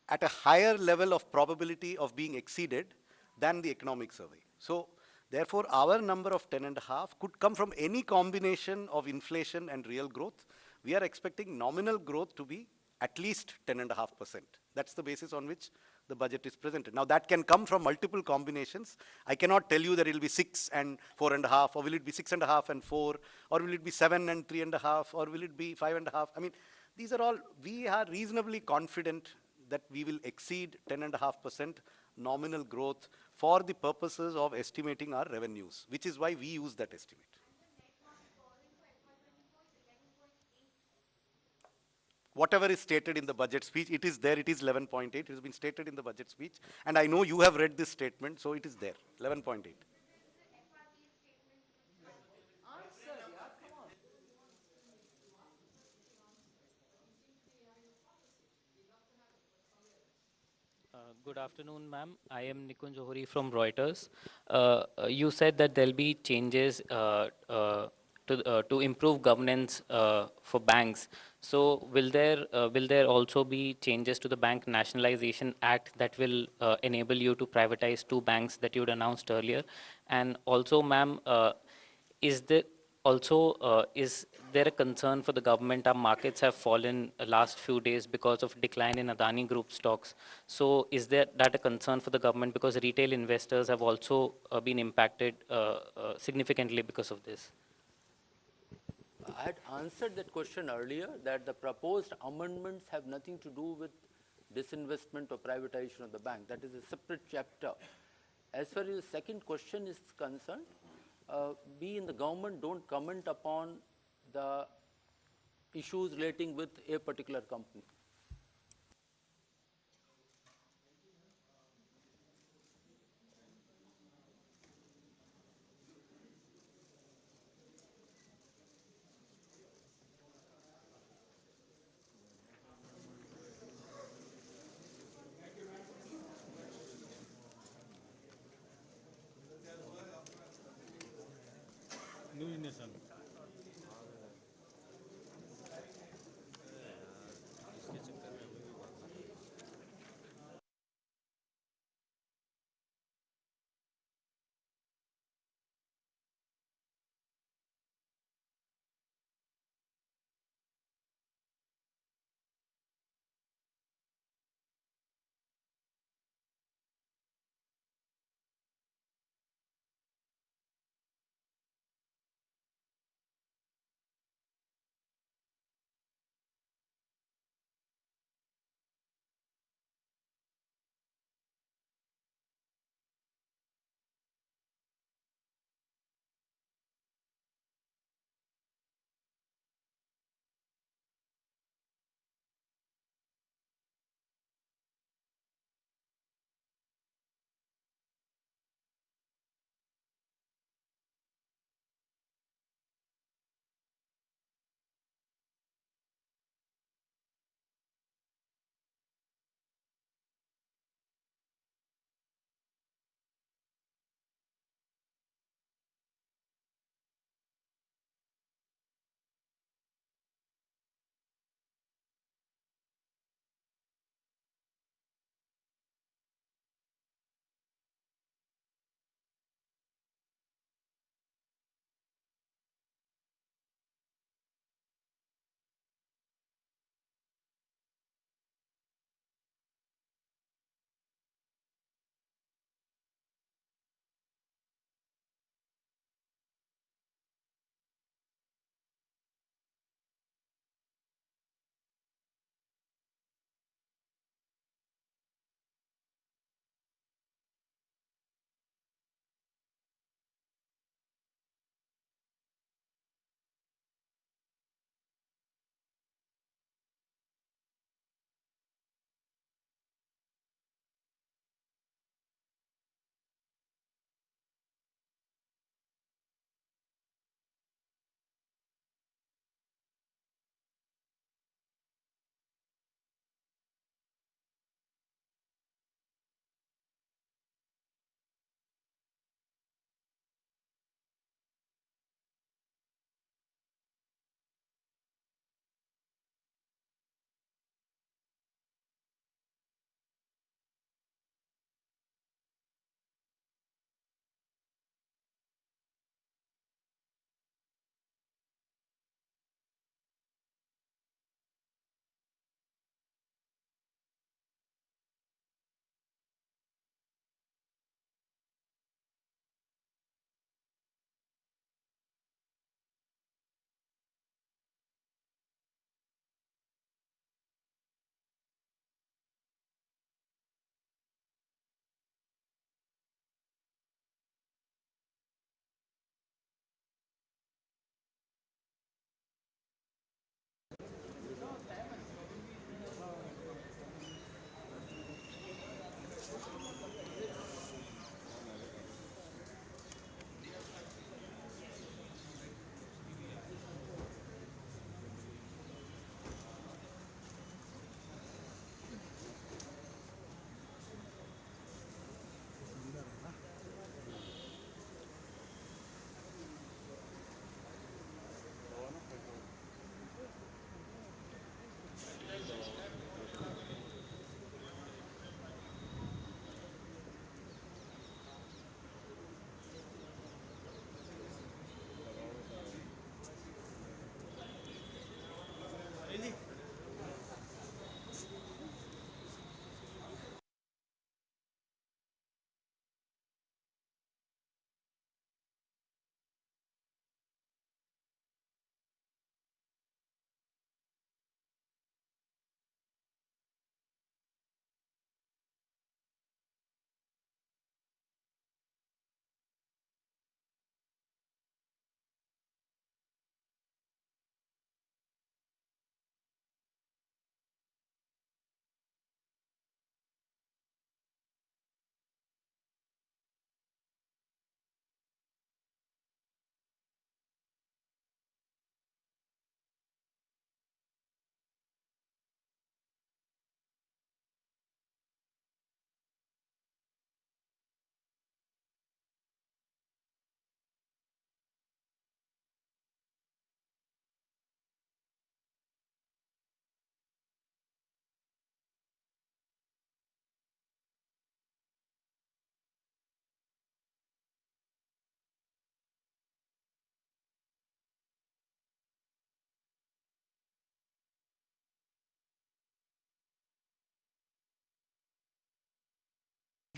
at a higher level of probability of being exceeded than the economic survey. So therefore, our number of 10.5 could come from any combination of inflation and real growth. We are expecting nominal growth to be at least 10.5%. That's the basis on which the budget is presented. Now that can come from multiple combinations. I cannot tell you that it will be 6 and 4.5, or will it be 6.5 and 4, or will it be 7 and 3.5, or will it be 5.5? I mean, these are all, we are reasonably confident that we will exceed 10.5% nominal growth for the purposes of estimating our revenues, which is why we use that estimate. whatever is stated in the budget speech, it is there, it is 11.8, it has been stated in the budget speech, and I know you have read this statement, so it is there, 11.8. Good afternoon, ma'am. I am Nikun Johari from Reuters. You said that there'll be changes to improve governance for banks. So will there also be changes to the Bank Nationalization Act that will enable you to privatize two banks that you'd announced earlier? And also, ma'am, is there is there a concern for the government? Our markets have fallen last few days because of decline in Adani Group stocks. So is that a concern for the government, because retail investors have also been impacted significantly because of this? I had answered that question earlier, that the proposed amendments have nothing to do with disinvestment or privatization of the bank. That is a separate chapter. As far as the second question is concerned, we in the government don't comment upon the issues relating with a particular company.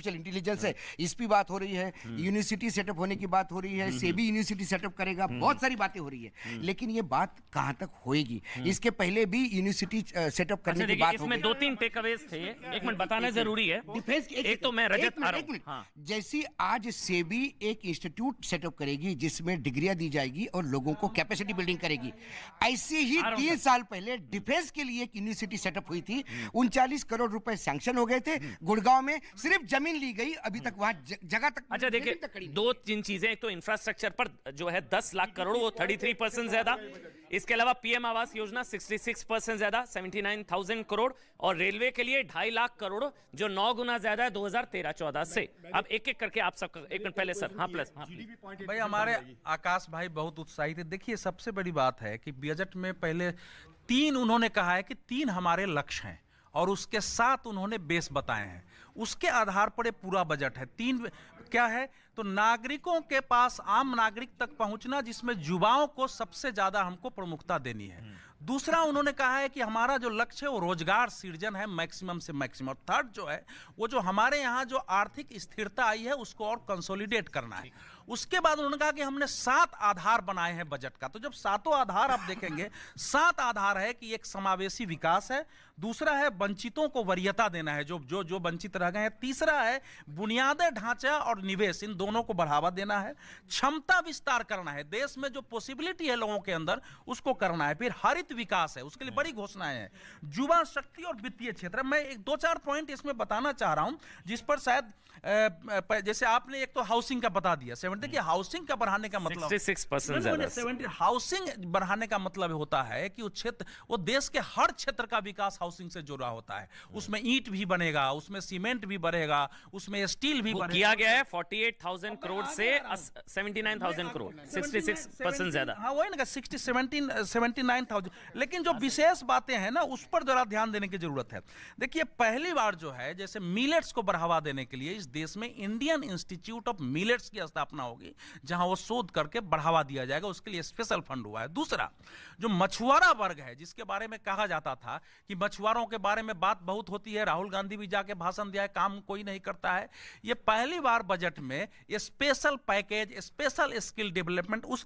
Artificial intelligence है, इस पे बात हो रही है, university setup होने की बात हो रही है, सेबी यूनिवर्सिटी सेटअप करेगा, बहुत सारी बातें हो रही है, लेकिन ये बात कहां तक होएगी? इसके पहले भी यूनिवर्सिटी सेटअप करने की बात हो इसमें 2-3 टेकअवेज थे, एक मिनट बताना जरूरी है। डिफेंस एक तो मैं रजत आ रहा हूं। हाँ। जैसी आज सेबी एक इंस्टीट्यूट सेटअप करेगी जिसमें डिग्रियां दी जाएगी और लोगों को कैपेसिटी बिल्डिंग करेगी, ऐसे ही 3 साल पहले डिफेंस के लिए एक यूनिवर्सिटी सेटअप हुई थी, 39 करोड़ रुपए सैंक्शन हो गए थे, गुड़गांव में सिर्फ जमीन ली गई, अभी तक वहां जगह तक। अच्छा देखिए, 2-3 चीजें, एक तो इंफ्रास्ट्रक्चर पर जो है 10 लाख करोड़, वो 33% ज्यादा, इसके अलावा पीएम आवास योजना 66% ज्यादा 79,000 करोड़, और रेलवे के लिए 2.5 लाख करोड़ जो 9 गुना ज्यादा है 2013-14 से। अब एक एक करके आप सब, एक मिनट पहले सर। हाँ प्लस भाई हमारे आकाश भाई बहुत उत्साहित है। देखिए सबसे बड़ी बात है कि बजट में पहले 3 उन्होंने कहा है कि 3 हमारे लक्ष्य हैं और उसके 7 उन्होंने बेस बताए हैं, उसके आधार पर पूरा बजट है। 3 क्या है? तो नागरिकों के पास, आम नागरिक तक पहुंचना, जिसमें युवाओं को सबसे ज्यादा हमको प्रमुखता देनी है। दूसरा उन्होंने कहा है कि हमारा जो लक्ष्य है वो रोजगार सृजन है, मैक्सिमम से मैक्सिमम। और थर्ड जो है वो जो हमारे यहाँ जो आर्थिक स्थिरता आई है उसको और कंसोलिडेट करना है। उसके बाद उन्होंने कहा कि हमने 7 आधार बनाए हैं बजट का। तो जब 7 आधार आप देखेंगे, 7 आधार है कि एक समावेशी विकास है, दूसरा है वंचितों को वरीयता देना है, जो वंचित रह गए हैं, तीसरा है बुनियादी ढांचा और निवेश, इन दोनों को बढ़ावा देना है, क्षमता विस्तार करना है, देश में जो पॉसिबिलिटी है लोगों के अंदर उसको करना है, फिर हरित विकास है, उसके लिए बड़ी घोषणाएं हैं, युवा शक्ति और वित्तीय क्षेत्र। मैं 2-4 पॉइंट इसमें बताना चाह रहा हूं जिस पर शायद जैसे आपने एक तो हाउसिंग का बता दिया, 70 की हाउसिंग का बढ़ाने का मतलब 66% ज्यादा। 70 हाउसिंग बढ़ाने का मतलब होता है कि वो क्षेत्र, वो देश के हर क्षेत्र का विकास हाउसिंग से जुड़ा होता है। उसमें ईंट भी बनेगा, उसमें सीमेंट भी बढ़ेगा, उसमें स्टील भी बढ़ेगा। किया गया है 48,000 करोड़ से 79,000 करोड़, 66% ज्यादा। हाँ वही ना, 79,000। लेकिन जो विशेष बातें हैं ना उस पर जरा ध्यान देने की जरूरत है। देखिए पहली बार जो है, जैसे मिलेट्स को बढ़ावा देने के लिए इस देश में इंडियन इंस्टीट्यूट ऑफ मिलेट्स की स्थापना होगी, जहां वो शोध करके बढ़ावा दिया जाएगा, उसके लिए स्पेशल फंड हुआ है। दूसरा, जो मछुआरा वर्ग है जिसके बारे में कहा जाता था कि मछुआरों के बारे में बात बहुत होती है, राहुल गांधी भी जाके भाषण दिया है, काम कोई नहीं करता है, ये पहली बार बजट में special package, special skill development, उस